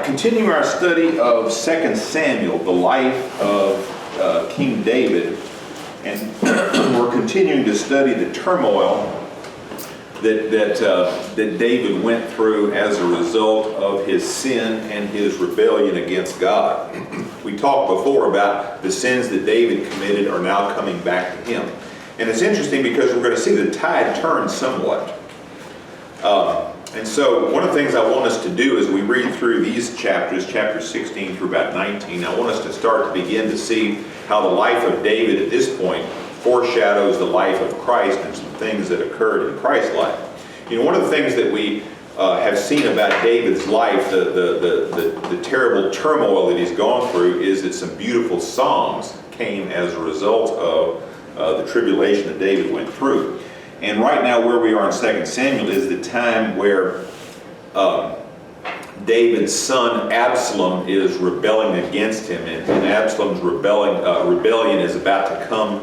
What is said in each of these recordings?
Continuing our study of 2 Samuel, the life of King David, and we're continuing to study the turmoil that David went through as a result of his sin and his rebellion against God. We talked before about the sins that David committed are now coming back to him. And it's interesting because we're going to see the tide turn somewhat. And so one of the things I want us to do as we read through these chapters, chapter 16 through about 19, I want us to start to begin to see how the life of David at this point foreshadows the life of Christ and some things that occurred in Christ's life. You know, one of the things that we have seen about David's life, the terrible turmoil that he's gone through, is that some beautiful songs came as a result of the tribulation that David went through. And right now where we are in 2 Samuel is the time where David's son Absalom is rebelling against him, and Absalom's rebellion is about to come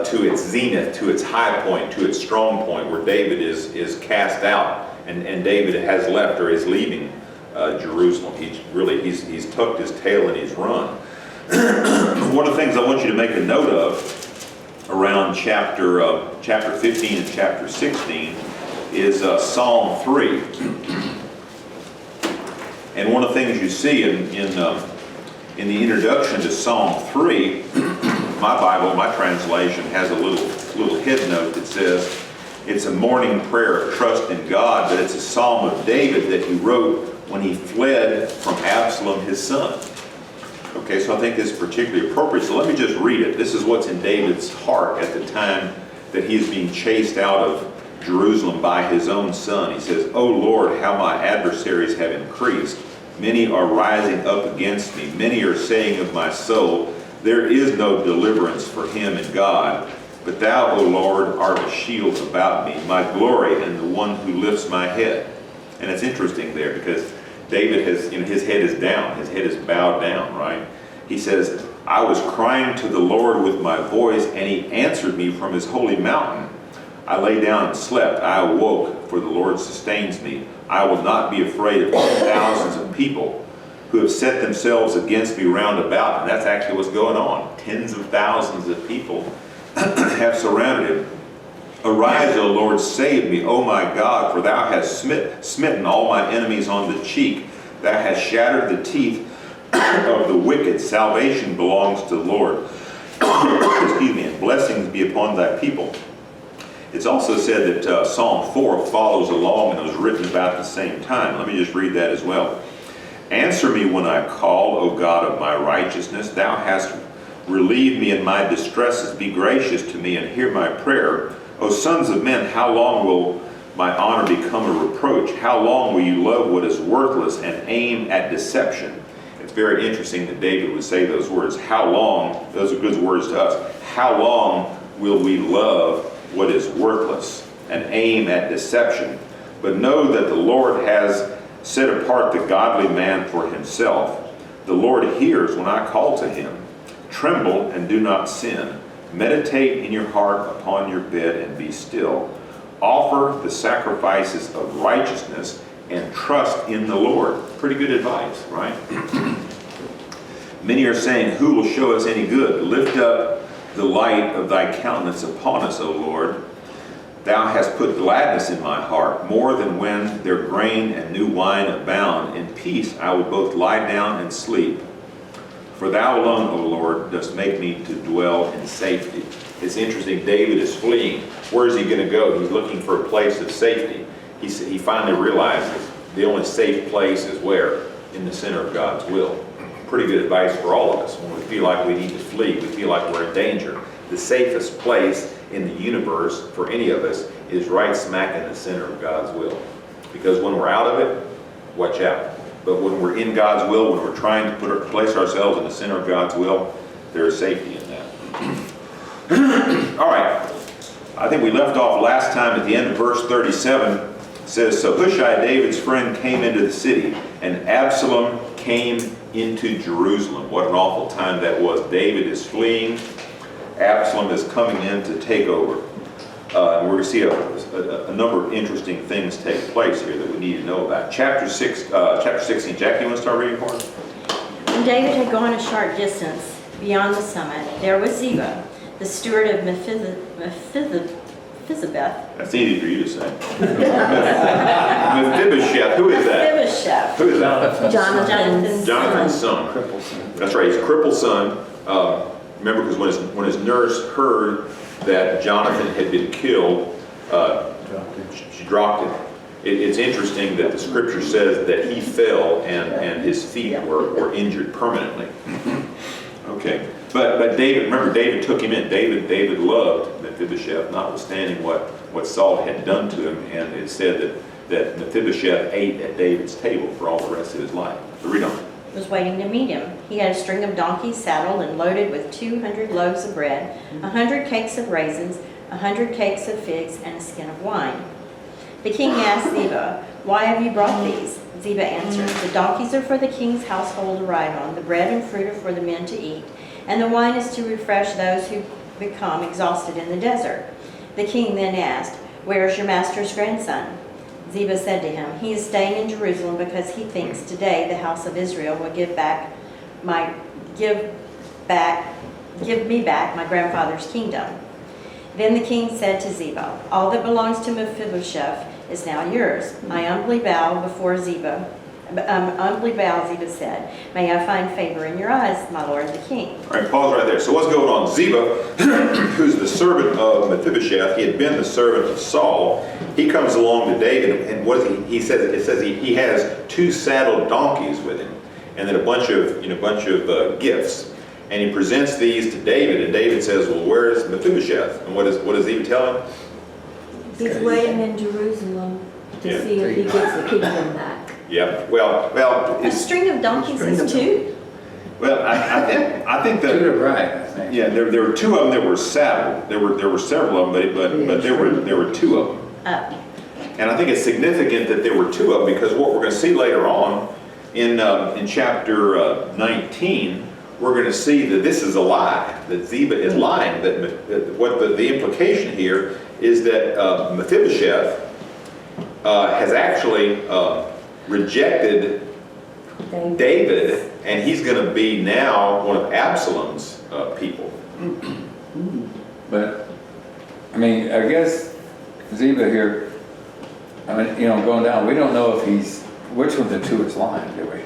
to its zenith, to its high point, to its strong point, where David is cast out, and David has left or is leaving Jerusalem. He's tucked his tail and he's run. One of the things I want you to make a note of around chapter 15 and chapter 16 is Psalm 3. And one of the things you see in the introduction to Psalm 3, my Bible, my translation, has a little head note that says it's a morning prayer of trust in God, but it's a psalm of David that he wrote when he fled from Absalom, his son. Okay, so I think this is particularly appropriate. So let me just read it. This is what's in David's heart at the time that he is being chased out of Jerusalem by his own son. He says, "O Lord, how my adversaries have increased. Many are rising up against me. Many are saying of my soul, there is no deliverance for him in God. But thou, O Lord, art a shield about me, my glory, and the one who lifts my head." And it's interesting there because David has, his head is down. His head is bowed down, right? He says, "I was crying to the Lord with my voice, and he answered me from his holy mountain. I lay down and slept. I awoke, for the Lord sustains me. I will not be afraid of thousands of people who have set themselves against me round about." And that's actually what's going on. Tens of thousands of people have surrounded him. "Arise, O Lord, save me, O my God, for thou hast smitten all my enemies on the cheek. Thou hast shattered the teeth of the wicked. Salvation belongs to the Lord." Excuse me. "And blessings be upon thy people." It's also said that Psalm 4 follows along and was written about the same time. Let me just read that as well. "Answer me when I call, O God of my righteousness. Thou hast relieved me in my distresses. Be gracious to me and hear my prayer. O sons of men, how long will my honor become a reproach? How long will you love what is worthless and aim at deception?" It's very interesting that David would say those words. How long? Those are good words to us. How long will we love what is worthless and aim at deception? But know that the Lord has set apart the godly man for himself. The Lord hears when I call to him. Tremble and do not sin. Meditate in your heart upon your bed and be still. Offer the sacrifices of righteousness and trust in the Lord. Pretty good advice, right? "Many are saying, who will show us any good? Lift up the light of thy countenance upon us, O Lord. Thou hast put gladness in my heart, more than when their grain and new wine abound. In peace I will both lie down and sleep. For thou alone, O Lord, dost make me to dwell in safety." It's interesting, David is fleeing. Where is he going to go? He's looking for a place of safety. He finally realizes the only safe place is where? In the center of God's will. Pretty good advice for all of us. When we feel like we need to flee, we feel like we're in danger. The safest place in the universe for any of us is right smack in the center of God's will. Because when we're out of it, watch out. But when we're in God's will, when we're trying to place ourselves in the center of God's will, there is safety in that. All right. I think we left off last time at the end of verse 37. It says, "So Hushai, David's friend, came into the city, and Absalom came into Jerusalem." What an awful time that was. David is fleeing. Absalom is coming in to take over. We're we're going to see a number of interesting things take place here that we need to know about. Chapter 16. Jackie, you want to start reading for us? When David had gone a short distance beyond the summit, there was Ziba, the steward of Mephibosheth. That's easy for you to say. Mephibosheth, who is that? Mephibosheth. Who is that? Jonathan's son. Crippled son. That's right, he's a crippled son. Remember, because when his nurse heard that Jonathan had been killed, she dropped him. It's interesting that the scripture says that he fell and his feet were injured permanently. Okay, but David, remember, David took him in. David loved Mephibosheth, notwithstanding what Saul had done to him, and it said that Mephibosheth ate at David's table for all the rest of his life. So read on. was waiting to meet him. He had a string of donkeys saddled and loaded with 200 loaves of bread, 100 cakes of raisins, 100 cakes of figs, and a skin of wine. The king asked Ziba, "Why have you brought these?" Ziba answered, "The donkeys are for the king's household to ride on, the bread and fruit are for the men to eat, and the wine is to refresh those who become exhausted in the desert." The king then asked, "Where is your master's grandson?" Ziba said to him, "He is staying in Jerusalem because he thinks today the house of Israel will give me back my grandfather's kingdom." Then the king said to Ziba, "All that belongs to Mephibosheth is now yours." I humbly bow, Ziba said. "May I find favor in your eyes, my lord the king." All right, pause right there. So what's going on? Ziba, who's the servant of Mephibosheth, he had been the servant of Saul. He comes along to David, and what is he? He says he has 2 saddled donkeys with him, and then a bunch of gifts. And he presents these to David, and David says, "Well, where is Mephibosheth?" And what does Ziba tell him? He's waiting in Jerusalem to Yeah. see if he gets the kingdom back. Yeah. Well, A string of donkeys is 2? I think that. To the right, I think. Yeah, there were 2 of them that were saddled. There were several of them, but there were 2 of them. And I think it's significant that there were 2 of them, because what we're going to see later on in chapter 19, we're going to see that this is a lie, that Ziba is lying. That what the implication here is that Mephibosheth has actually rejected David, and he's going to be now one of Absalom's people. But, I mean, I guess Ziba here, I mean, going down, we don't know if which of the 2 is lying, do we?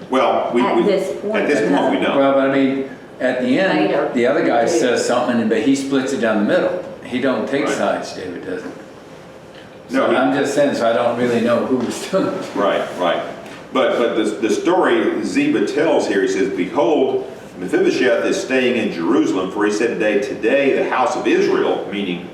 Well, At this point, we know. Well, but I mean, at the end, Later. the other guy says something, but he splits it down the middle. He don't take Right. sides, David doesn't. No, So I'm just saying, so I don't really know who's doing it. Right. But the story Ziba tells here, he says, "Behold, Mephibosheth is staying in Jerusalem, for he said today the house of Israel," meaning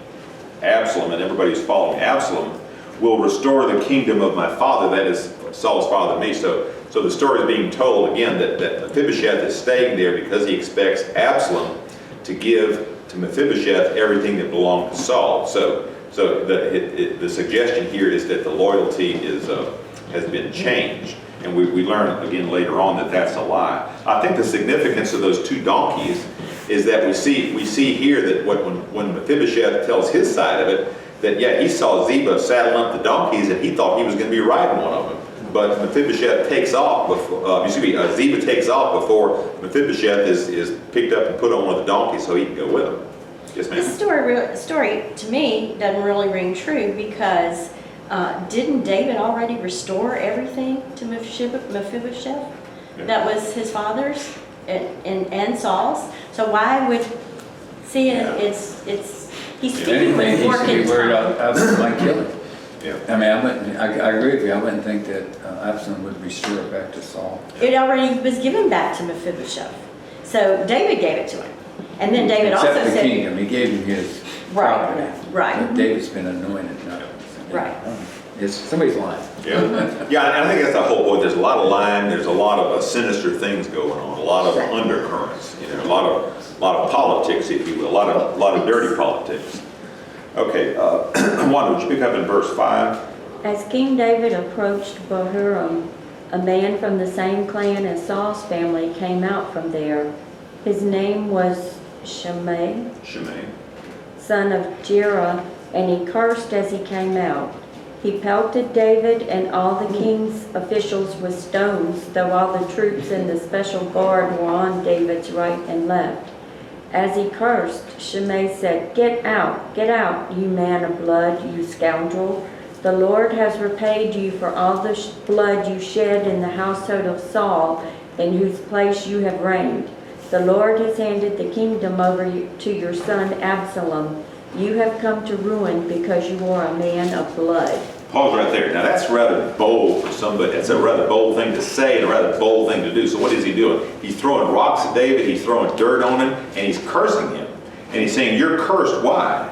Absalom and everybody who's following Absalom, "will restore the kingdom of my father," that is Saul's father, me. So the story is being told again that Mephibosheth is staying there because he expects Absalom to give to Mephibosheth everything that belonged to Saul. So the suggestion here is that the loyalty has been changed. And we learn again later on that that's a lie. I think the significance of those 2 donkeys is that we see here that when Mephibosheth tells his side of it, that he saw Ziba saddling up the donkeys and he thought he was going to be riding one of them. But Mephibosheth takes off before, Ziba takes off before Mephibosheth is picked up and put on one of the donkeys so he can go with him. Yes, ma'am. This story to me doesn't really ring true, because didn't David already restore everything to Mephibosheth? Yeah. That was his father's and Saul's. So why would he's If speaking anything, with he work should be in worried time. about Absalom might kill him. Yeah. I mean, I agree with you. I wouldn't think that Absalom would restore it back to Saul. It already was given back to Mephibosheth. So David gave it to him. And then David also Except the said, kingdom, he gave him his Right, property. right. But David's been anointed, not. Right. Somebody's lying. Yeah, and I think that's the whole point. There's a lot of lying. There's a lot of sinister things going on. A lot of undercurrents. A lot of politics, if you will. A lot of dirty politics. Okay, Wanda, would you pick up in verse 5? As King David approached Bahurim, a man from the same clan as Saul's family came out from there. His name was Shimei, Shimei. son of Jerah and he cursed as he came out. He pelted David and all the king's officials with stones, though all the troops in the special guard were on David's right and left. As he cursed, Shimei said, get out, you man of blood, you scoundrel. The Lord has repaid you for all the blood you shed in the household of Saul, in whose place you have reigned. The Lord has handed the kingdom over to your son Absalom. You have come to ruin because you are a man of blood. Pause right there. Now that's rather bold for somebody. That's a rather bold thing to say and a rather bold thing to do. So what is he doing? He's throwing rocks at David, he's throwing dirt on him, and he's cursing him. And he's saying, you're cursed. Why?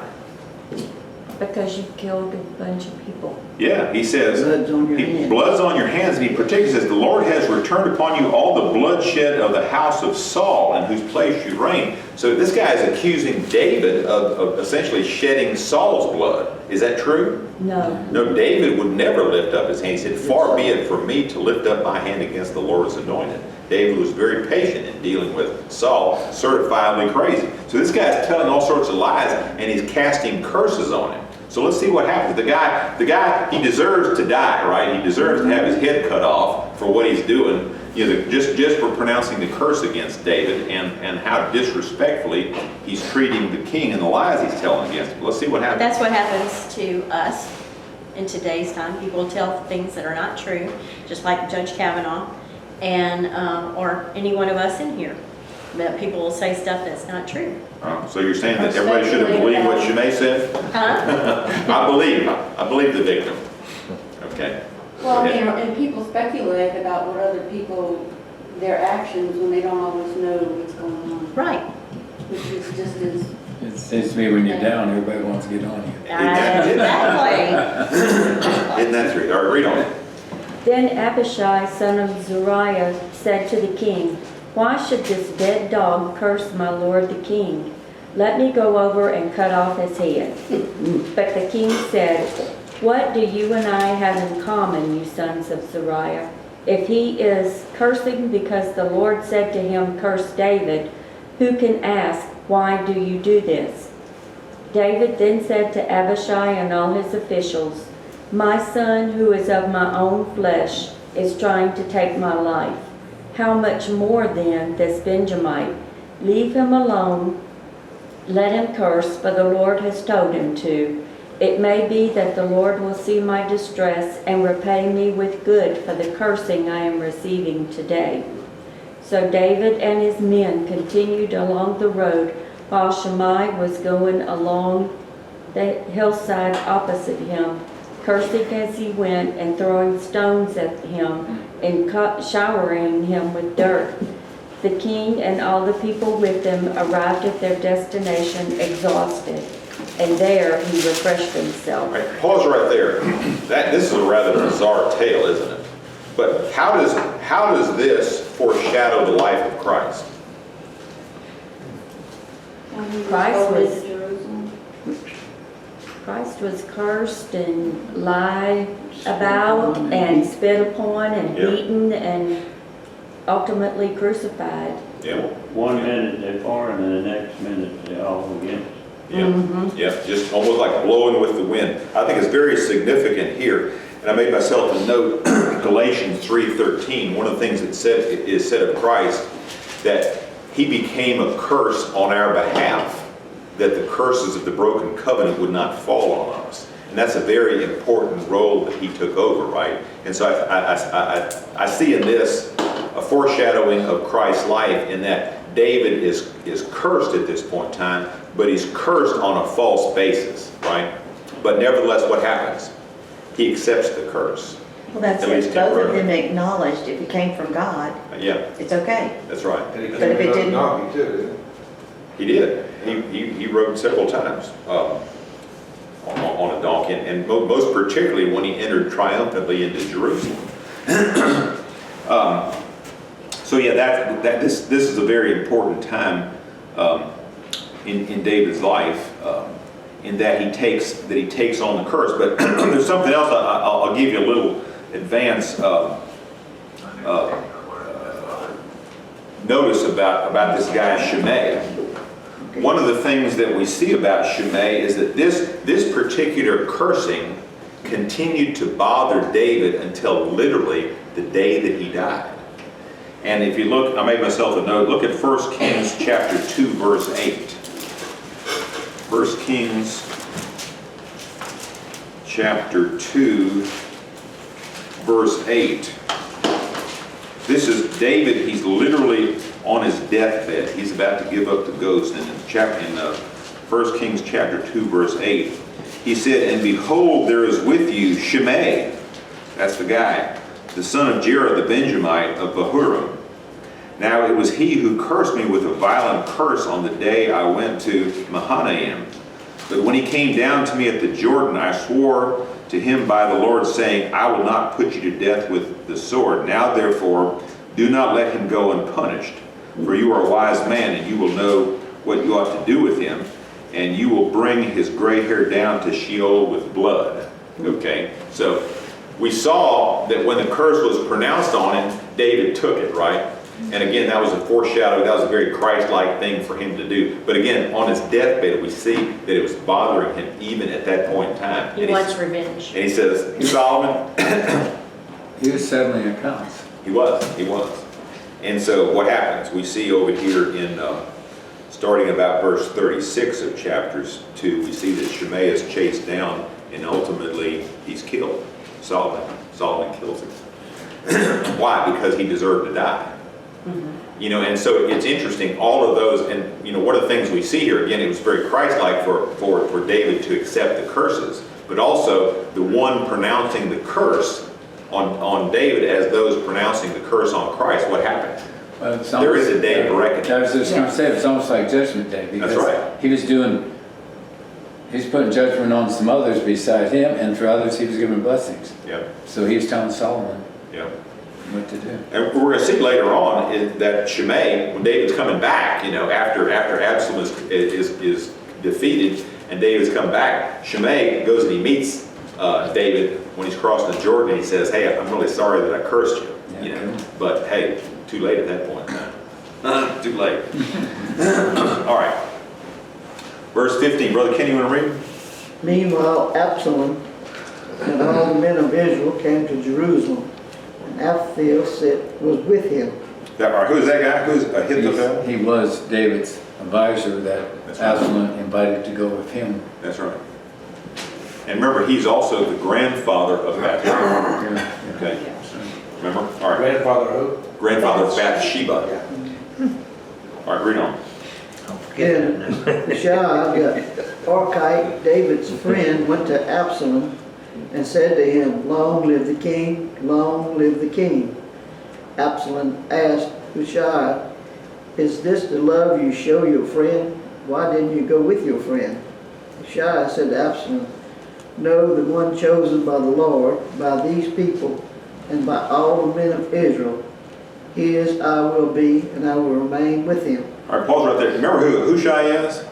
Because you killed a bunch of people. Yeah, he says, Blood's on your hands. blood's on your hands. And he particularly says, the Lord has returned upon you all the bloodshed of the house of Saul, in whose place you reign. So this guy is accusing David of essentially shedding Saul's blood. Is that true? No. No, David would never lift up his hand. He said, far be it from me to lift up my hand against the Lord's anointed. David was very patient in dealing with Saul, certifiably crazy. So this guy's telling all sorts of lies, and he's casting curses on him. So let's see what happens. The guy, he deserves to die, right? He deserves to have his head cut off for what he's doing, just for pronouncing the curse against David and how disrespectfully he's treating the king and the lies he's telling against him. Let's see what happens. That's what happens to us in today's time. People tell things that are not true, just like Judge Kavanaugh, and or any one of us in here. That people will say stuff that's not true. So you're saying that everybody should have believed what Shimei said? Huh? I believe the victim. Okay. Well, I mean, and people speculate about what other people, their actions, when they don't always know what's going on, Right. which is just as, It seems to me when you're down, everybody wants to get on you. Exactly. Isn't that true? All right, read on it. Then Abishai, son of Zeruiah, said to the king, why should this dead dog curse my lord the king? Let me go over and cut off his head. But the king said, what do you and I have in common, you sons of Zeruiah? If he is cursing because the Lord said to him, curse David, who can ask, why do you do this? David then said to Abishai and all his officials, my son, who is of my own flesh, is trying to take my life. How much more then this Benjamite? Leave him alone, let him curse, for the Lord has told him to. It may be that the Lord will see my distress and repay me with good for the cursing I am receiving today. So David and his men continued along the road while Shimei was going along the hillside opposite him, cursing as he went and throwing stones at him and showering him with dirt. The king and all the people with him arrived at their destination exhausted, and there he refreshed himself. All right, pause right there. This is a rather bizarre tale, isn't it? But how does this foreshadow the life of Christ? when he was Christ going was- to Jerusalem. Christ was cursed and lied about and spit upon and Yeah. beaten and ultimately crucified. Yeah, One minute they're for and then the next minute they're all against. yeah, just almost like blowing with the wind. I think it's very significant here, and I made myself a note. Galatians 3:13. One of the things that is said of Christ that he became a curse on our behalf, that the curses of the broken covenant would not fall on us. And that's a very important role that he took over, right? And so I see in this a foreshadowing of Christ's life in that David is cursed at this point in time, but he's cursed on a false basis, right? But nevertheless, what happens? He accepts the curse. Well, that's At it. least Both of temporarily. them acknowledged if it came from God, Yeah, it's okay. that's right. And he But came if it in on a didn't- donkey too, didn't He did. He rode several times on a donkey, and most particularly when he entered triumphantly into Jerusalem. So yeah, this is a very important time in David's life, in that he takes on the curse. But there's something else. I'll give you a little advance notice about this guy Shimei. one of the things that we see about Shimei is that this particular cursing continued to bother David until literally the day that he died. And if you look, I made myself a note, look at 1 Kings chapter 2, verse 8. 1 Kings chapter 2, verse 8. This is David, he's literally on his deathbed. He's about to give up the ghost. And in 1 Kings chapter 2, verse 8, he said, "And behold, there is with you Shimei," that's the guy, "the son of Jerah the Benjamite of Bahurim. Now it was he who cursed me with a violent curse on the day I went to Mahanaim. But when he came down to me at the Jordan, I swore to him by the Lord, saying, I will not put you to death with the sword. Now therefore, do not let him go unpunished. For you are a wise man, and you will know what you ought to do with him. And you will bring his gray hair down to Sheol with blood." Okay, so we saw that when the curse was pronounced on him, David took it, right? And again, that was a foreshadow. That was a very Christ-like thing for him to do. But again, on his deathbed, we see that it was bothering him even at that point in time. He wants revenge. And he says, Solomon, He was settling accounts. he was. And so what happens? We see over here in, starting about verse 36 of chapters 2, we see that Shimei is chased down and ultimately he's killed. Solomon kills him. Why? Because he deserved to die. You know, and so it's interesting, all of those, and you know, one of the things we see here, again, it was very Christ-like for David to accept the curses, but also the one pronouncing the curse on David as those pronouncing the curse on Christ. What happened? Well, it's There is a day of reckoning. I was just going to say, it's almost like Judgment Day. That's Because right. he's putting judgment on some others beside him, and for others he was giving blessings. Yeah, So he's telling Solomon yeah. what to do. And we're going to see later on is that Shimei, when David's coming back, you know, after Absalom is defeated and David's come back, Shimei goes and he meets David when he's crossing the Jordan. He says, "Hey, I'm really sorry that I cursed you." Yeah, You know, okay. but hey, too late at that point. Too late. All right. Verse 15, Brother Kenny, you want to read? Meanwhile, Absalom and all the men of Israel came to Jerusalem, and Ahithophel was with him. Who is that guy? Who's Ahithophel? He was David's advisor that That's right. Absalom invited to go with him. That's right. And remember, he's also the grandfather of Bathsheba. Yeah. Okay. Remember? All right. Grandfather who? Grandfather of Bathsheba. All right, read on. Then Hushai, the Archite, David's friend, went to Absalom and said to him, "Long live the king, long live the king." Absalom asked Hushai, "Is this the love you show your friend? Why didn't you go with your friend?" Hushai said to Absalom, "No, the one chosen by the Lord, by these people, and by all the men of Israel, his I will be, and I will remain with him." All right, pause right there. Remember who Hushai is?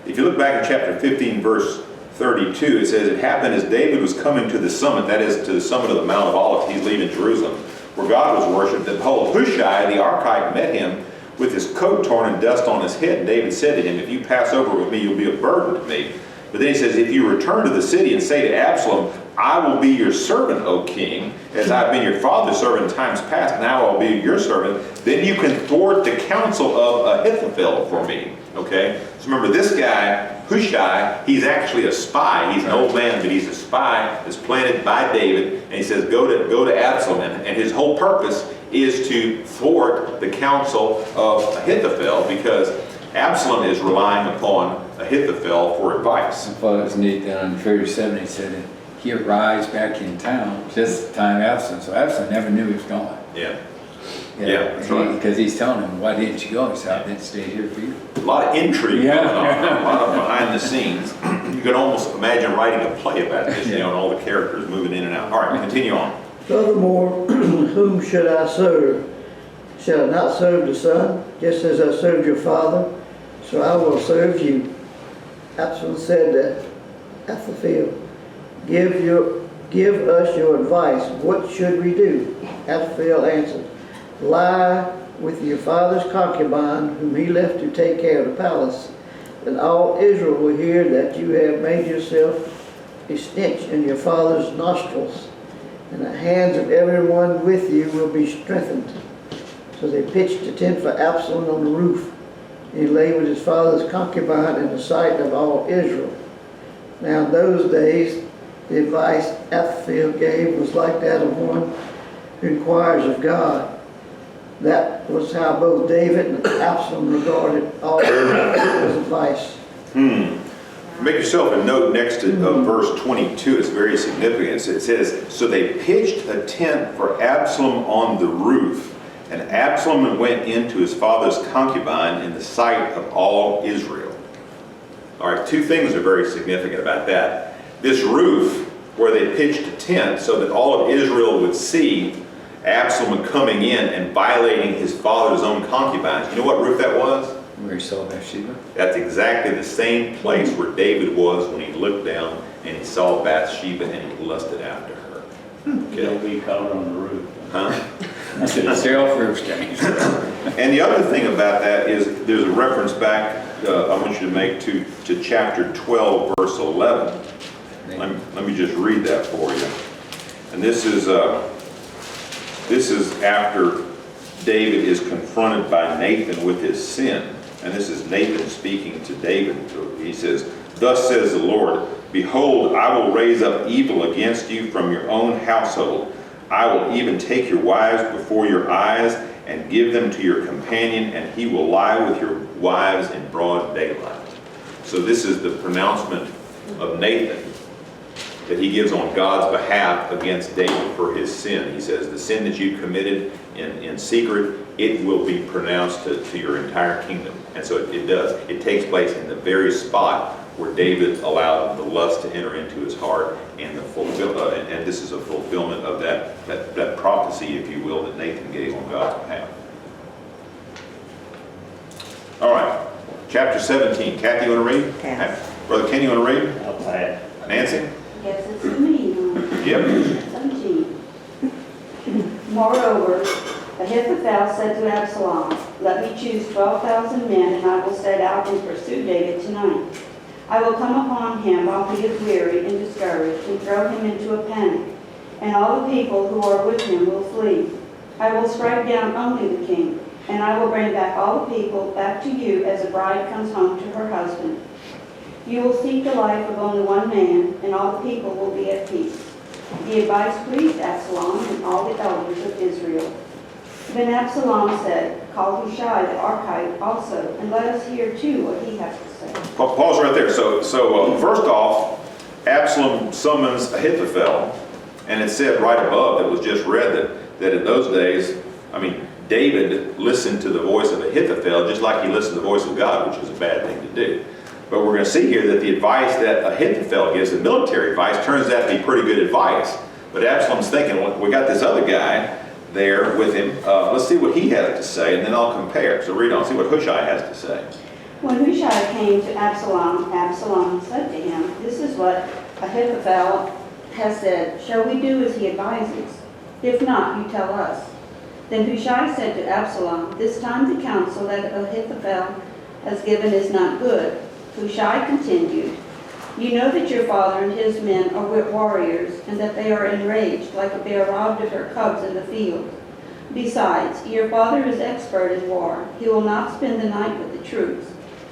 If you look back in chapter 15, verse 32, it says, "It happened as David was coming to the summit," that is, to the summit of the Mount of Olives, he's leaving Jerusalem, where God was worshipped, that behold, Hushai the Archite met him with his coat torn and dust on his head. And David said to him, "If you pass over with me, you'll be a burden to me." But then he says, "If you return to the city and say to Absalom, I will be your servant, O king, as I've been your father's servant in times past, now I'll be your servant, then you can thwart the counsel of Ahithophel for me." Okay? So remember, this guy, Hushai, he's actually a spy. He's an old man, but he's a spy that's planted by David. And he says, go to Absalom. And his whole purpose is to thwart the counsel of Ahithophel, because Absalom is relying upon Ahithophel for advice. I thought it was neat that on 37 he said that he arrives back in town just the time Absalom. So Absalom never knew he was gone. Yeah. Yeah, that's right. Because he's telling him, "Why didn't you go?" He said, "I didn't stay here for you." A lot of intrigue Yeah. going on, a lot of behind the scenes. You could almost imagine writing a play about this, you know, and all the characters moving in and out. All right, continue on. Furthermore, whom should I serve? Shall I not serve the Son, just as I served your father? So I will serve you. Absalom said to Ahithophel, Give us your advice. What should we do?" Ahithophel answered, "Lie with your father's concubine, whom he left to take care of the palace, then all Israel will hear that you have made yourself a stench in your father's nostrils, and the hands of everyone with you will be strengthened. So they pitched a tent for Absalom on the roof, and he lay with his father's concubine in the sight of all Israel. Now in those days, the advice Ahithophel gave was like that of one who inquires of God. That was how both David and Absalom regarded all Ahithophel's advice. Make yourself a note next to verse 22. It's very significant. It says, so they pitched a tent for Absalom on the roof, and Absalom went into his father's concubine in the sight of all Israel. All right, two things are very significant about that. This roof, where they pitched a tent so that all of Israel would see Absalom coming in and violating his father's own concubines. You know what roof that was? Where he saw Bathsheba? That's exactly the same place where David was when he looked down and he saw Bathsheba and he lusted after her. They'll be caught on the roof. Huh? I said, it's the off-roof change. And the other thing about that is there's a reference back, I want you to make to chapter 12, verse 11. Let me just read that for you. And this is after David is confronted by Nathan with his sin. And this is Nathan speaking to David. He says, thus says the Lord, behold, I will raise up evil against you from your own household. I will even take your wives before your eyes and give them to your companion, and he will lie with your wives in broad daylight. So this is the pronouncement of Nathan that he gives on God's behalf against David for his sin. He says, the sin that you committed in secret, it will be pronounced to your entire kingdom. And so it does. It takes place in the very spot where David allowed the lust to enter into his heart, and and this is a fulfillment of that prophecy, if you will, that Nathan gave on God's behalf. All right, chapter 17. Kathy, you want to read? Yes. Brother Kenny, you want to read? I'll pass. Nancy? Yes, it's me. Yep. 17. Moreover, Ahithophel said to Absalom, let me choose 12,000 men, and I will set out and pursue David tonight. I will come upon him while he is weary and discouraged, and throw him into a panic, and all the people who are with him will flee. I will strike down only the king, and I will bring back all the people back to you as a bride comes home to her husband. You will seek the life of only one man, and all the people will be at peace. The advice pleased Absalom and all the elders of Israel. Then Absalom said, call Hushai the Archite also, and let us hear too what he has to say. Pause right there. So first off, Absalom summons Ahithophel, and it said right above that was just read that in those days, David listened to the voice of Ahithophel just like he listened to the voice of God, which was a bad thing to do. But we're going to see here that the advice that Ahithophel gives, the military advice, turns out to be pretty good advice. But Absalom's thinking, well, we got this other guy there with him. Let's see what he has to say, and then I'll compare. So read on, see what Hushai has to say. When Hushai came to Absalom, Absalom said to him, this is what Ahithophel has said. Shall we do as he advises? If not, you tell us. Then Hushai said to Absalom, this time the counsel that Ahithophel has given is not good. Hushai continued, you know that your father and his men are warriors, and that they are enraged like a bear robbed of her cubs in the field. Besides, your father is expert in war. He will not spend the night with the troops.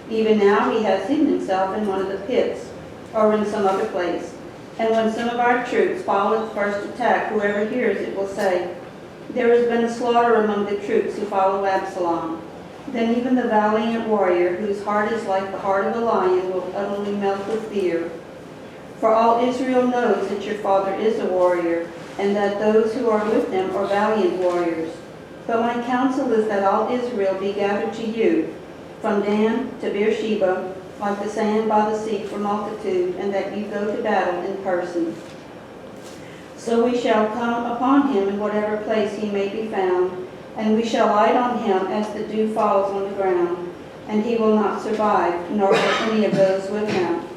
Even now he has hidden himself in one of the pits, or in some other place. And when some of our troops follow the first attack, whoever hears it will say, there has been a slaughter among the troops who follow Absalom. Then even the valiant warrior, whose heart is like the heart of a lion, will utterly melt with fear. For all Israel knows that your father is a warrior, and that those who are with him are valiant warriors. But my counsel is that all Israel be gathered to you, from Dan to Beersheba, like the sand by the sea for multitude, and that you go to battle in person. So we shall come upon him in whatever place he may be found, and we shall light on him as the dew falls on the ground, and he will not survive, nor will any of those with him.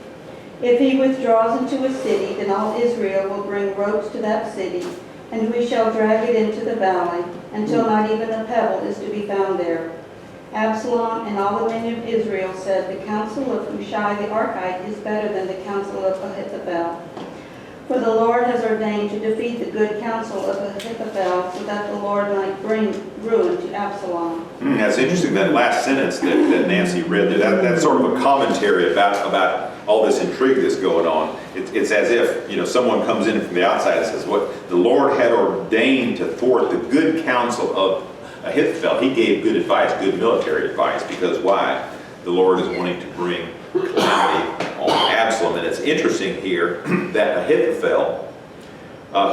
If he withdraws into a city, then all Israel will bring ropes to that city, and we shall drag it into the valley, until not even a pebble is to be found there. Absalom and all the men of Israel said, the counsel of Hushai the Archite is better than the counsel of Ahithophel. For the Lord has ordained to defeat the good counsel of Ahithophel, so that the Lord might bring ruin to Absalom. That's interesting, that last sentence that Nancy read there. That's sort of a commentary about all this intrigue that's going on. It's as if, someone comes in from the outside and says, what the Lord had ordained to thwart the good counsel of Ahithophel. He gave good advice, good military advice, because why? The Lord is wanting to bring calamity on Absalom. And it's interesting here that Ahithophel,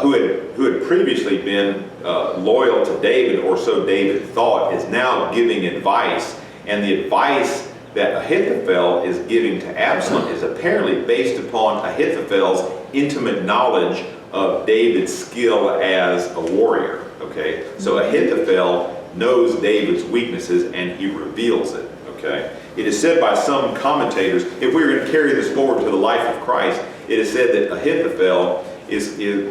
who had previously been loyal to David, or so David thought, is now giving advice. And the advice that Ahithophel is giving to Absalom is apparently based upon Ahithophel's intimate knowledge of David's skill as a warrior. Okay, so Ahithophel knows David's weaknesses and he reveals it. Okay, it is said by some commentators, if we were going to carry this forward to the life of Christ, it is said that Ahithophel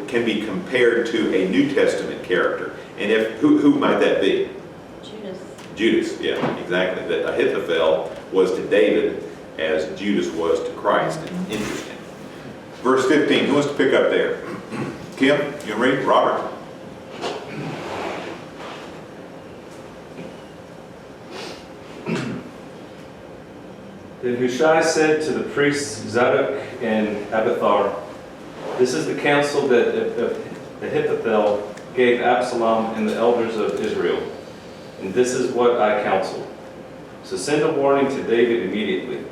can be compared to a New Testament character. And who might that be? Judas, yeah, exactly. That Ahithophel was to David as Judas was to Christ. Interesting. Verse 15, who wants to pick up there? Kim, you read? Robert? Then Hushai said to the priests Zadok and Abiathar, this is the counsel that Ahithophel gave Absalom and the elders of Israel, and this is what I counsel. So send a warning to David immediately.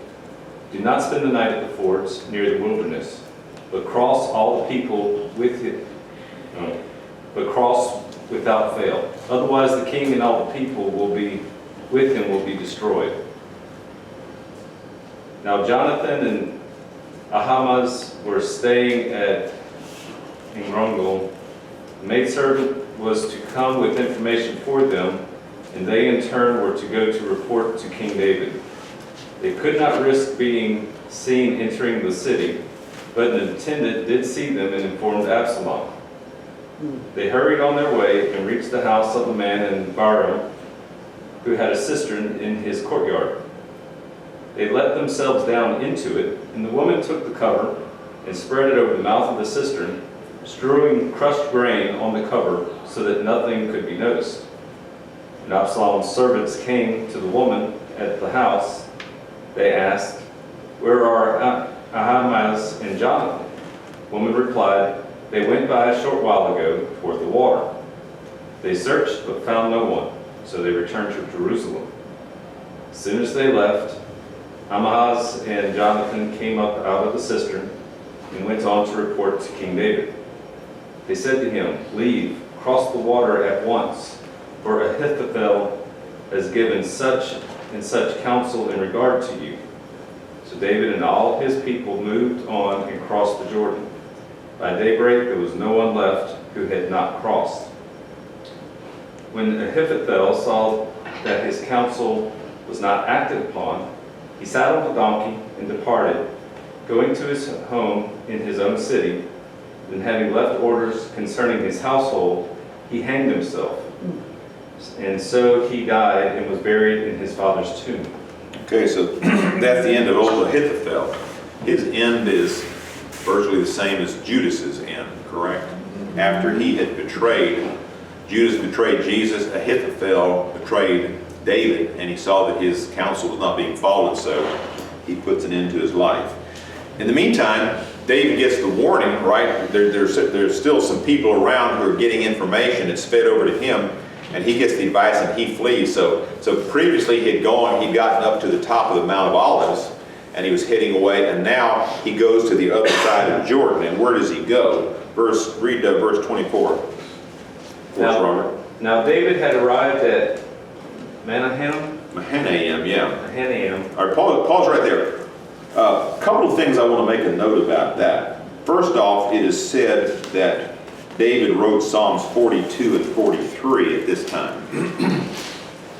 Do not spend the night at the fords near the wilderness, but cross all the people with it, but cross without fail. Otherwise the king and all the people with him will be destroyed. Now Jonathan and Ahimaaz were staying at Enrogel. The maidservant was to come with information for them, and they in turn were to go to report to King David. They could not risk being seen entering the city, but an attendant did see them and informed Absalom. They hurried on their way and reached the house of a man in Baram who had a cistern in his courtyard. They let themselves down into it, and the woman took the cover and spread it over the mouth of the cistern, strewing crushed grain on the cover so that nothing could be noticed. When Absalom's servants came to the woman at the house, they asked, where are Ahimaaz and Jonathan? The woman replied, they went by a short while ago toward the water. They searched but found no one, so they returned to Jerusalem. As soon as they left, Ahimaaz and Jonathan came up out of the cistern and went on to report to King David. They said to him, leave, cross the water at once, for Ahithophel has given such and such counsel in regard to you. So David and all his people moved on and crossed the Jordan. By daybreak there was no one left who had not crossed. When Ahithophel saw that his counsel was not acted upon, he saddled the donkey and departed, going to his home in his own city. Then having left orders concerning his household, he hanged himself. And so he died and was buried in his father's tomb. Okay, so that's the end of old Ahithophel. His end is virtually the same as Judas's end, correct? After he had Judas betrayed Jesus, Ahithophel betrayed David, and he saw that his counsel was not being followed, so he puts an end to his life. In the meantime, David gets the warning, right? There's still some people around who are getting information. It's fed over to him, and he gets the advice and he flees. So previously he'd gotten up to the top of the Mount of Olives, and he was heading away, and now he goes to the other side of Jordan. And where does he go? Read verse 24. Now David had arrived at Mahanaim, yeah. Mahanaim. All right, pause right there. A couple of things I want to make a note about that. First off, it is said that David wrote Psalms 42 and 43 at this time.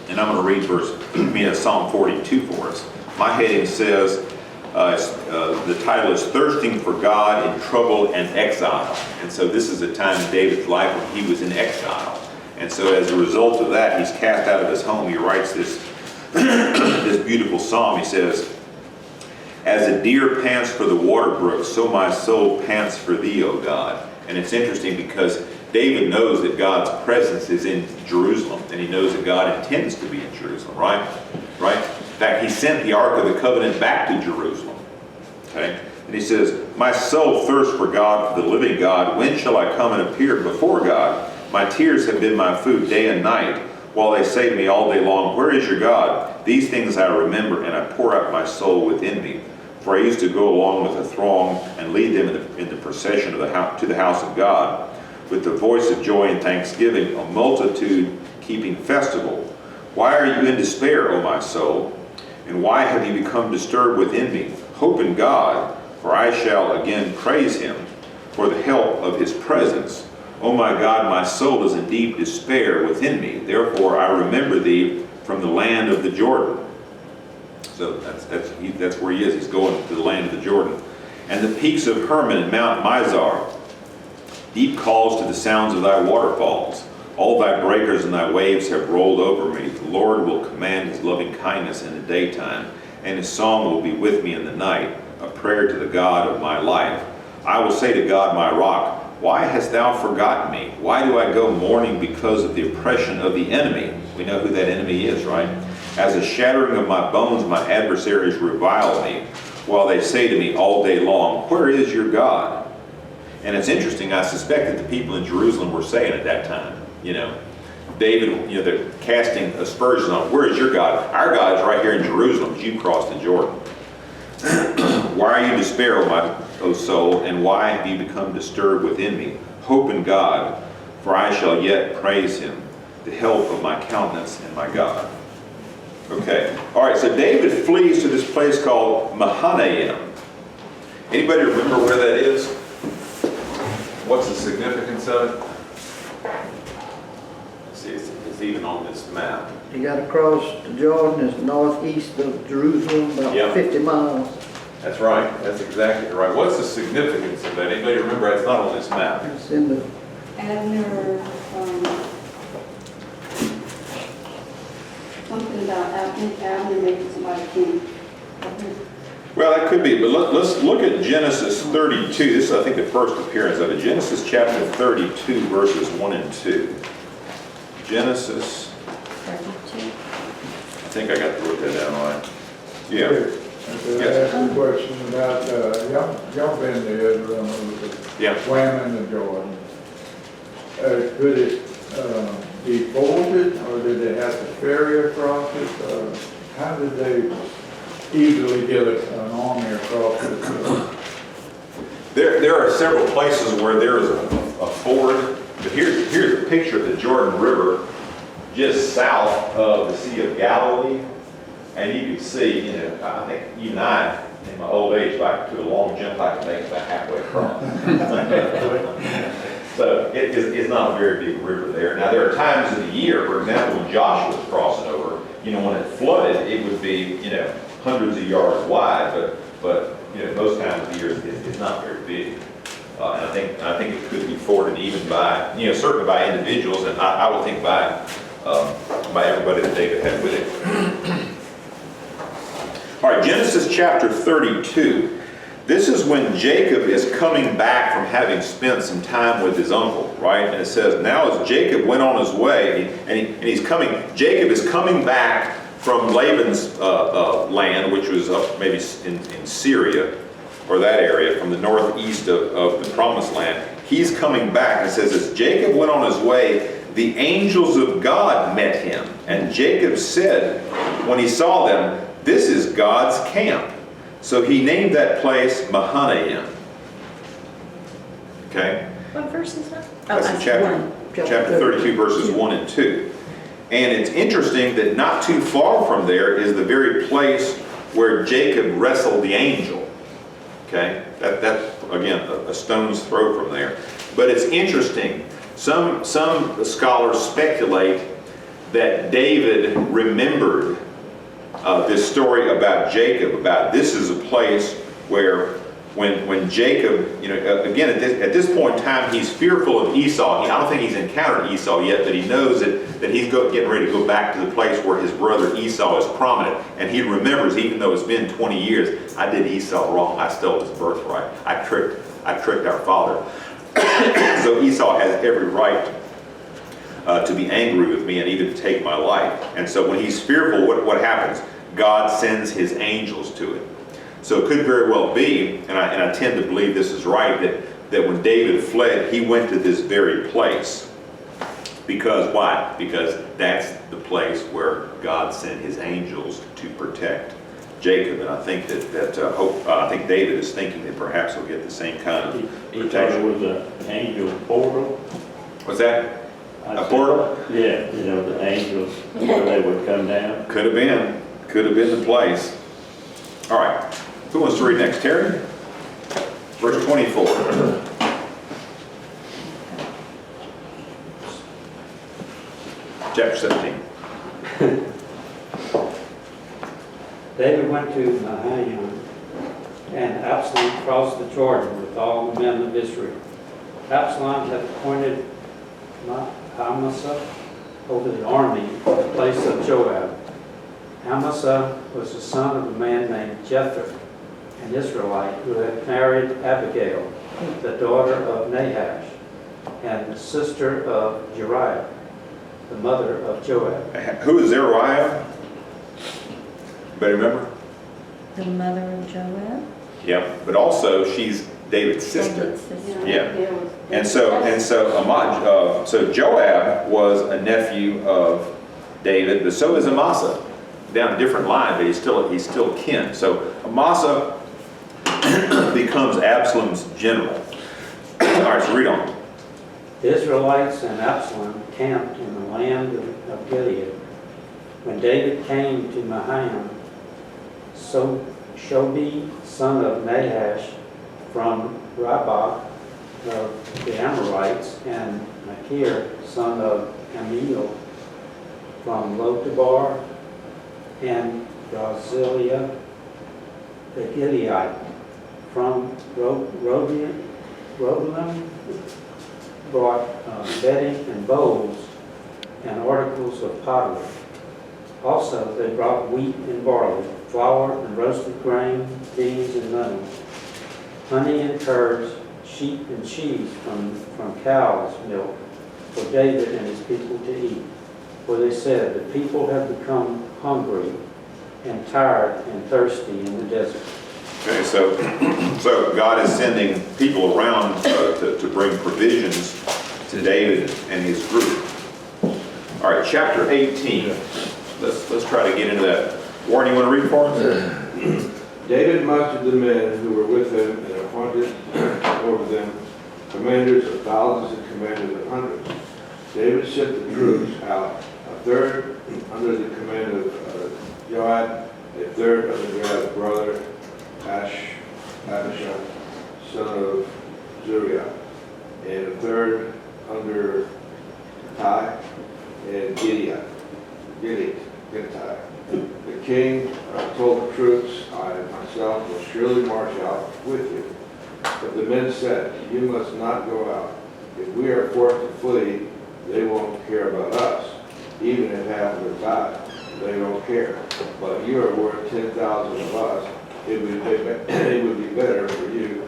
And I'm going to read Psalm 42 for us. My heading says, The title is Thirsting for God in Trouble and Exile. And so this is a time in David's life when he was in exile. And so as a result of that, he's cast out of his home. He writes this, this beautiful psalm. He says, "As a deer pants for the water brook, so my soul pants for thee, O God." And it's interesting because David knows that God's presence is in Jerusalem, and he knows that God intends to be in Jerusalem, right? Right? In fact, he sent the Ark of the Covenant back to Jerusalem. Okay? And he says, "My soul thirsts for God, for the living God. When shall I come and appear before God? My tears have been my food day and night, while they say to me all day long, where is your God? These things I remember, and I pour out my soul within me. For I used to go along with the throng and lead them in the procession of to the house of God, with the voice of joy and thanksgiving, a multitude keeping festival. Why are you in despair, O my soul? And why have you become disturbed within me? Hope in God, for I shall again praise him for the help of his presence. O my God, my soul is in deep despair within me. Therefore I remember thee from the land of the Jordan." So that's where he is. He's going to the land of the Jordan. "And the peaks of Hermon and Mount Mizar. Deep calls to the sounds of thy waterfalls. All thy breakers and thy waves have rolled over me. The Lord will command his loving kindness in the daytime, and his song will be with me in the night, a prayer to the God of my life. I will say to God, my rock, why hast thou forgotten me? Why do I go mourning because of the oppression of the enemy?" We know who that enemy is, right? "As a shattering of my bones, my adversaries revile me, while they say to me all day long, where is your God?" And it's interesting, I suspect that the people in Jerusalem were saying at that time, David, they're casting aspersions on, where is your God? Our God is right here in Jerusalem as you crossed the Jordan. "Why are you despair, O soul, and why have you become disturbed within me? Hope in God, for I shall yet praise him, the help of my countenance and my God." Okay, all right, so David flees to this place called Mahanaim. Anybody remember where that is? What's the significance of it? Let's see, it's even on this map. You got to cross the Jordan, it's northeast of Jerusalem, about Yep. 50 miles. That's right, that's exactly right. What's the significance of that? Anybody remember? It's not on this map. It's in the, Abner, something about Abner making somebody king. Well, that could be, but let's look at Genesis 32. This is, I think, the first appearance of it. Genesis chapter 32, verses 1 and 2. Genesis, 32. I think I got to wrote that down right. Yeah. I asked a question about, y'all been to Israel, Yeah. swam in the Jordan. Could it be forded, or did they have to ferry across it? How did they easily get an army across it? There are several places where there is a ford, but here's a picture of the Jordan River just south of the Sea of Galilee. And you can see, I think even I, in my old age, if I took a long jump, I could make it about halfway across. So it's not a very big river there. Now there are times of the year, for example, when Joshua was crossing over, when it flooded, it would be, hundreds of yards wide, but most times of the year it's not very big. And I think it could be forded even by, certainly by individuals, and I would think by everybody that David had with him. All right, Genesis chapter 32. This is when Jacob is coming back from having spent some time with his uncle, right? And it says, now as Jacob went on his way, Jacob is coming back from Laban's land, which was up maybe in Syria, or that area, from the northeast of the promised land. He's coming back, and it says, as Jacob went on his way, the angels of God met him. And Jacob said, when he saw them, this is God's camp. So he named that place Mahanaim. Okay? What verse is that? That's in chapter 32, verses 1 and 2. And it's interesting that not too far from there is the very place where Jacob wrestled the angel. Okay? That's again, a stone's throw from there. But it's interesting. Some scholars speculate that David remembered this story about Jacob, about this is a place where when Jacob, again, at this point in time, he's fearful of Esau. I don't think he's encountered Esau yet, but he knows that he's getting ready to go back to the place where his brother Esau is prominent. And he remembers, even though it's been 20 years, I did Esau wrong. I stole his birthright. I tricked our father. So Esau has every right to be angry with me and even to take my life. And so when he's fearful, what happens? God sends his angels to it. So it could very well be, and I tend to believe this is right, that when David fled, he went to this very place. Because why? Because that's the place where God sent his angels to protect Jacob. And I think I think David is thinking that perhaps he'll get the same kind of He thought it protection. was an angel portal. What's that? I A said, portal? Yeah, the angels, where they would come down. Could have been. Could have been the place. All right. Who wants to read next? Terry? Verse 24. Chapter 17. David went to Mahanaim, and Absalom crossed the Jordan with all the men of Israel. Absalom had appointed Amasa over the army in the place of Joab. Amasa was the son of a man named Jether, an Israelite who had married Abigail, the daughter of Nahash, and the sister of Jeriah, the mother of Joab. Who is Zeruiah? Anybody remember? The mother of Joab? Yep. But also she's David's sister. David's sister. Yeah. So Joab was a nephew of David, but so is Amasa. Down a different line, but he's still kin. So Amasa becomes Absalom's general. All right, so read on. The Israelites and Absalom camped in the land of Gilead. When David came to Mahanaim, Shobi, son of Nahash, from Rabbah of the Amorites, and Machir, son of Amiel, from Lodabar, and Brasilia, the Gileadite, from Rodalim, brought bedding and bowls and articles of pottery. Also, they brought wheat and barley, flour and roasted grain, beans and lentils, honey and curds, sheep and cheese from cow's milk for David and his people to eat. For they said, the people have become hungry and tired and thirsty in the desert. Okay, so God is sending people around to bring provisions to David and his group. All right, chapter 18. Let's try to get into that. Warren, you want to read for us? David mustered the men who were with him and appointed over them commanders of thousands and commanders of hundreds. David sent the troops out, a third under the command of Joab, a third under Joab's brother Abishai, son of Zeruiah, and a third under Tai and Gideon. The king told the troops, I myself will surely march out with you. But the men said, you must not go out. If we are forced to flee, they won't care about us. Even if half of us die, they don't care. But you are worth 10,000 of us. It would be better for you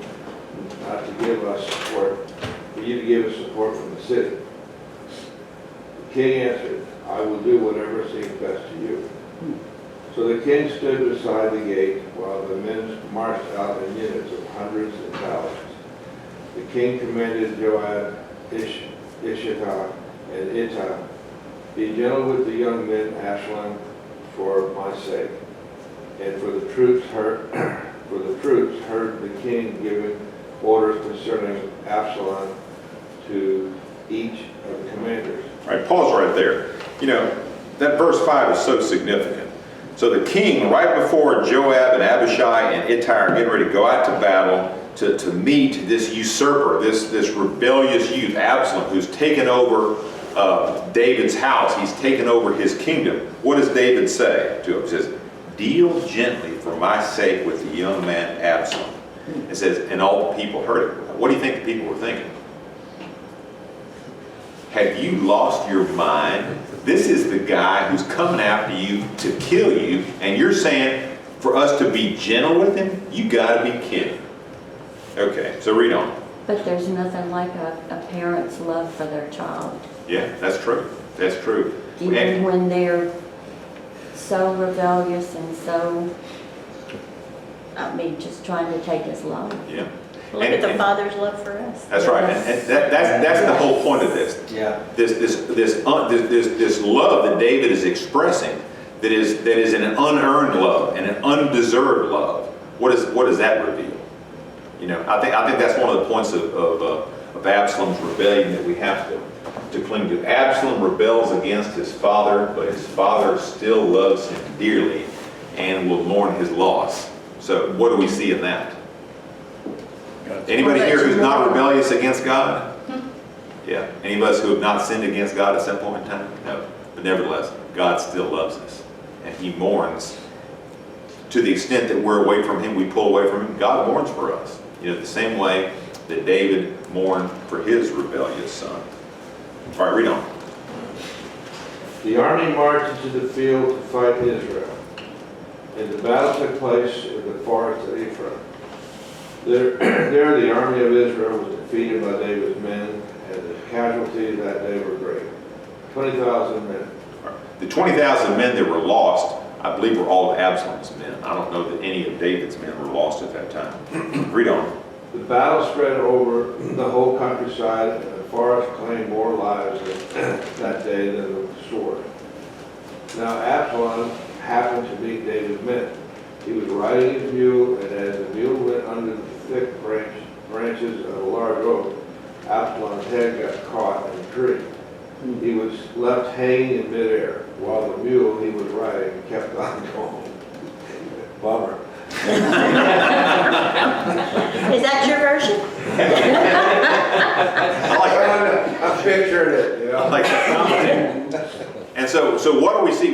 not to give us support, for you to give us support from the city. The king answered, I will do whatever seems best to you. So the king stood beside the gate while the men marched out in units of hundreds and thousands. The king commanded Joab, Ishitah, and Ittai, be gentle with the young men, Absalom, for my sake. And for the troops heard the king giving orders concerning Absalom to each of the commanders. All right, pause right there. That verse 5 is so significant. So the king, right before Joab and Abishai and Ittai are getting ready to go out to battle to meet this usurper, this rebellious youth, Absalom, who's taken over David's house. He's taken over his kingdom. What does David say to him? He says, deal gently for my sake with the young man Absalom. It says, and all the people heard it. What do you think the people were thinking? Have you lost your mind? This is the guy who's coming after you to kill you, and you're saying for us to be gentle with him? You gotta be kidding. Okay, so read on. But there's nothing like a parent's love for their child. Yeah, that's true. That's true. Even And- when they're so rebellious and so, just trying to take his life. Yeah. Look at the Father's love for us. That's right, and that's the whole point of this. Yeah. This love that David is expressing, that is an unearned love and an undeserved love. What does that reveal? You know, I think that's one of the points of Absalom's rebellion that we have to cling to. Absalom rebels against his father, but his father still loves him dearly and will mourn his loss. So what do we see in that? Anybody here who's not rebellious against God? Yeah. Any of us who have not sinned against God at some point in time? No. But nevertheless, God still loves us. And he mourns to the extent that we're away from him, we pull away from him. God mourns for us. You know, the same way that David mourned for his rebellious son. All right, read on. The army marched into the field to fight Israel, and the battle took place in the forest of Ephraim. There the army of Israel was defeated by David's men, and the casualties that day were great. 20,000 men. The 20,000 men that were lost, I believe, were all of Absalom's men. I don't know that any of David's men were lost at that time. Read on. The battle spread over the whole countryside, and the forest claimed more lives that day than the sword. Now Absalom happened to meet David's men. He was riding his mule, and as the mule went under the thick branches of a large oak, Absalom's head got caught in a tree. He was left hanging in midair, while the mule he was riding kept on going. Bummer. Is that your version? I'm picturing it, you know. Like and so what do we see?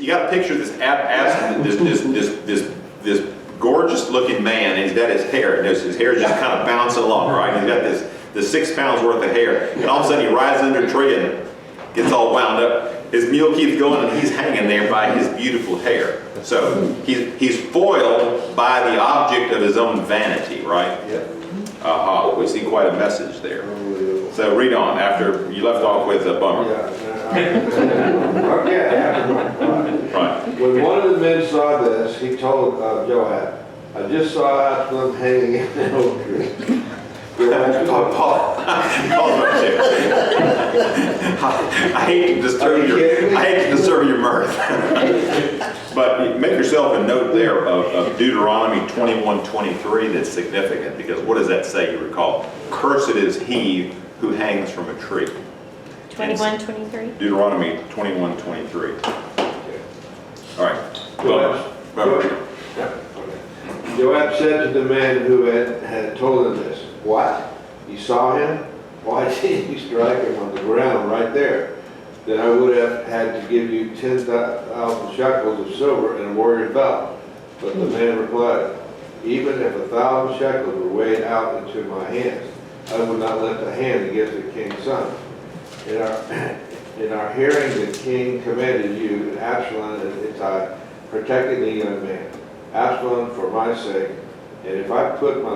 You got to picture this Absalom, this gorgeous looking man, and he's got his hair, and his hair just kind of bouncing along, right? He's got this 6 pounds worth of hair, and all of a sudden he rides under a tree and gets all wound up. His mule keeps going, and he's hanging there by his beautiful hair. So he's foiled by the object of his own vanity, right? Yeah. We see quite a message there. So read on, after you left off with a bummer. Okay. Right. When one of the men saw this, he told Joab, "I just saw Absalom hanging in the oak tree." Paul, I hate to disturb your mirth. But make yourself a note there of Deuteronomy 21:23 that's significant, because what does that say, you recall? Cursed is he who hangs from a tree. 21:23? Deuteronomy 21:23. All right. Joab said to the man who had told him this, "What? You saw him? Why didn't you strike him on the ground right there? Then I would have had to give you 10,000 shekels of silver and a warrior's belt." But the man replied, "Even if 1,000 shekels were weighed out into my hands, I would not lift a hand against the king's son. In our hearing, the king commanded you, and Absalom and Ittai, protecting the young man. Absalom for my sake, and if I had put my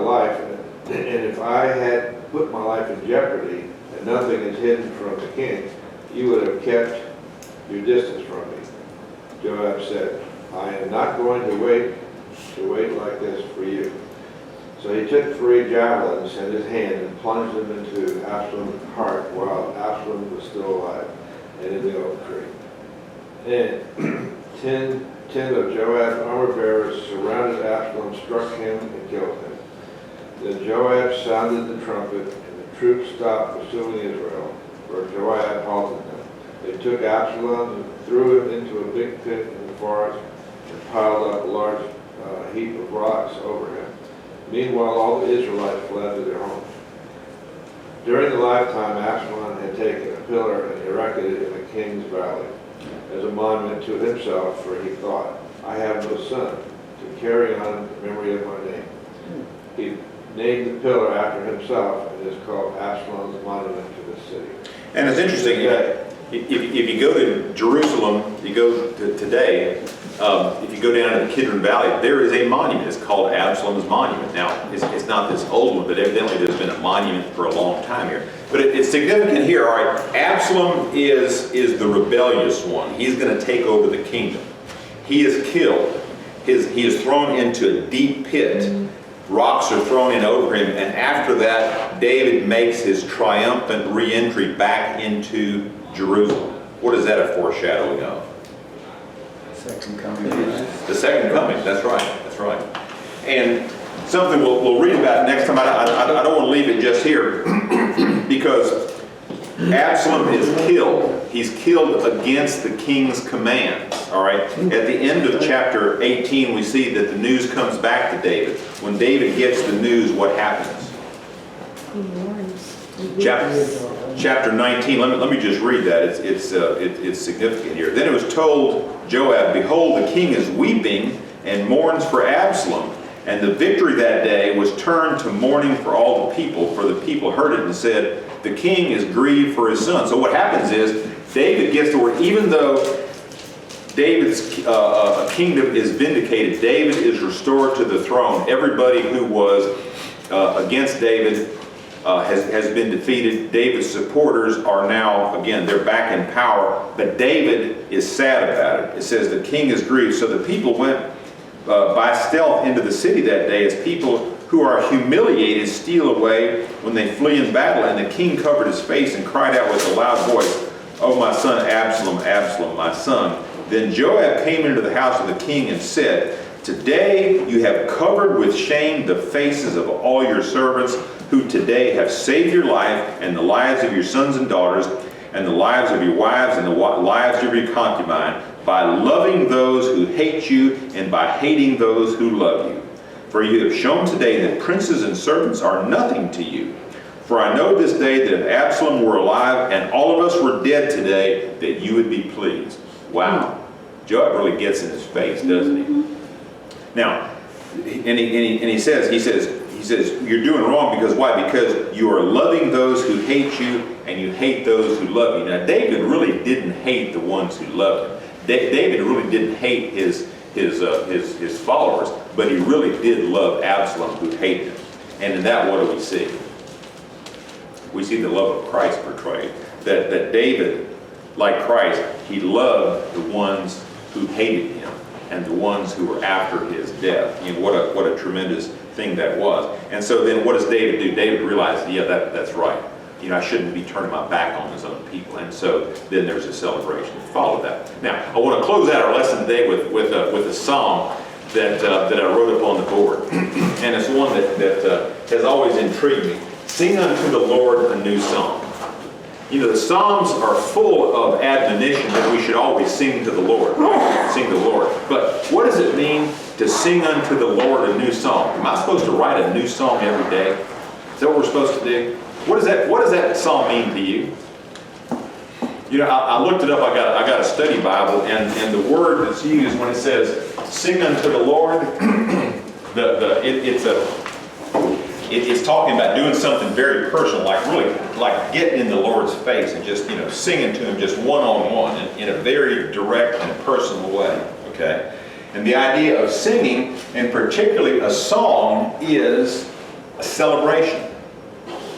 life in jeopardy, and nothing is hidden from the king, you would have kept your distance from me." Joab said, "I am not going to wait like this for you." So he took 3 javelins in his hand and plunged them into Absalom's heart while Absalom was still alive and in the oak tree. And 10 of Joab's armor bearers surrounded Absalom, struck him, and killed him. Then Joab sounded the trumpet, and the troops stopped pursuing Israel, for Joab halted them. They took Absalom and threw him into a big pit in the forest and piled up a large heap of rocks over him. Meanwhile, all the Israelites fled to their homes. During the lifetime, Absalom had taken a pillar and erected it in the king's valley as a monument to himself, for he thought, I have no son to carry on the memory of my name. He named the pillar after himself, and it's called Absalom's monument to the city. And it's interesting, if you go to Jerusalem, you go to today, if you go down to the Kidron Valley, there is a monument. It's called Absalom's monument. Now, it's not this old one, but evidently there's been a monument for a long time here. But it's significant here, all right? Absalom is the rebellious one. He's going to take over the kingdom. He is killed. He is thrown into a deep pit. Rocks are thrown in over him, and after that, David makes his triumphant re-entry back into Jerusalem. What is that a foreshadowing of? Second coming. The second coming, that's right, that's right. And something we'll read about next time, I don't want to leave it just here, because Absalom is killed. He's killed against the king's commands, all right? At the end of chapter 18, we see that the news comes back to David. When David gets the news, what happens? He mourns. Chapter 19, let me just read that. It's significant here. Then it was told Joab, behold, the king is weeping and mourns for Absalom. And the victory that day was turned to mourning for all the people, for the people heard it and said, the king is grieved for his son. So what happens is, David gets to where even though David's kingdom is vindicated, David is restored to the throne. Everybody who was against David has been defeated. David's supporters are now, again, they're back in power, but David is sad about it. It says the king is grieved. So the people went by stealth into the city that day, as people who are humiliated steal away when they flee in battle. And the king covered his face and cried out with a loud voice, "Oh, my son Absalom, Absalom, my son." Then Joab came into the house of the king and said, "Today you have covered with shame the faces of all your servants who today have saved your life and the lives of your sons and daughters and the lives of your wives and the lives of your concubine by loving those who hate you and by hating those who love you. For you have shown today that princes and servants are nothing to you. For I know this day that if Absalom were alive and all of us were dead today, that you would be pleased." Wow. Joab really gets in his face, doesn't he? Now, and he says, you're doing wrong because why? Because you are loving those who hate you and you hate those who love you. Now, David really didn't hate the ones who loved him. David really didn't hate his followers, but he really did love Absalom, who hated him. And in that, what do we see? We see the love of Christ portrayed. That David, like Christ, he loved the ones who hated him and the ones who were after his death. You know, what a tremendous thing that was. And so then what does David do? David realized, yeah, that's right. You know, I shouldn't be turning my back on his own people. And so then there's a celebration to follow that. Now, I want to close out our lesson today with a song that I wrote up on the board. And it's one that has always intrigued me. Sing unto the Lord a new song. You know, the Psalms are full of admonition that we should always sing to the Lord. Sing to the Lord. But what does it mean to sing unto the Lord a new song? Am I supposed to write a new song every day? Is that what we're supposed to do? What does that psalm mean to you? You know, I looked it up. I got a study Bible, and the word that's used when it says "sing unto the Lord," it's talking about doing something very personal, like getting in the Lord's face and just singing to Him just one-on-one in a very direct and personal way. Okay, and the idea of singing, and particularly a song, is a celebration.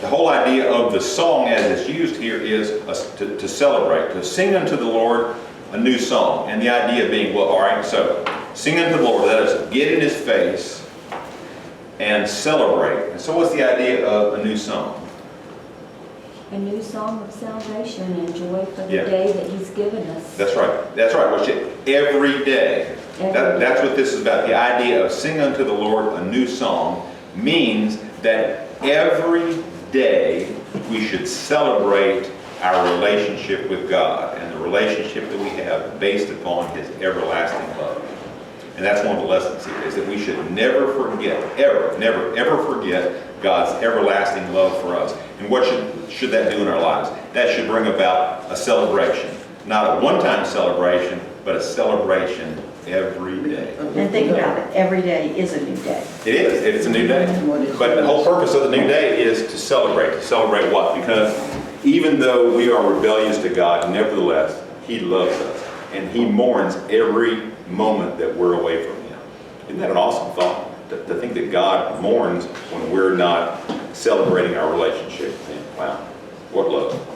The whole idea of the song as it's used here is to celebrate, to sing unto the Lord a new song. And the idea being, well, all right, so sing unto the Lord, that is, get in His face and celebrate. And so what's the idea of a new song? A new song of salvation and joy for the Yeah. day that He's given us. That's right. That's right. Which every day. That's what this is about. The idea of sing unto the Lord a new song means that every day we should celebrate our relationship with God and the relationship that we have based upon His everlasting love. And that's one of the lessons here, is that we should never forget, never ever forget God's everlasting love for us. And what should that do in our lives? That should bring about a celebration. Not a one-time celebration, but a celebration every day. And think about it, every day is a new day. It is, it's a new day. But the whole purpose of the new day is to celebrate. To celebrate what? Because even though we are rebellious to God, nevertheless, He loves us. And He mourns every moment that we're away from Him. Isn't that an awesome thought? To think that God mourns when we're not celebrating our relationship with Him. Wow, what love.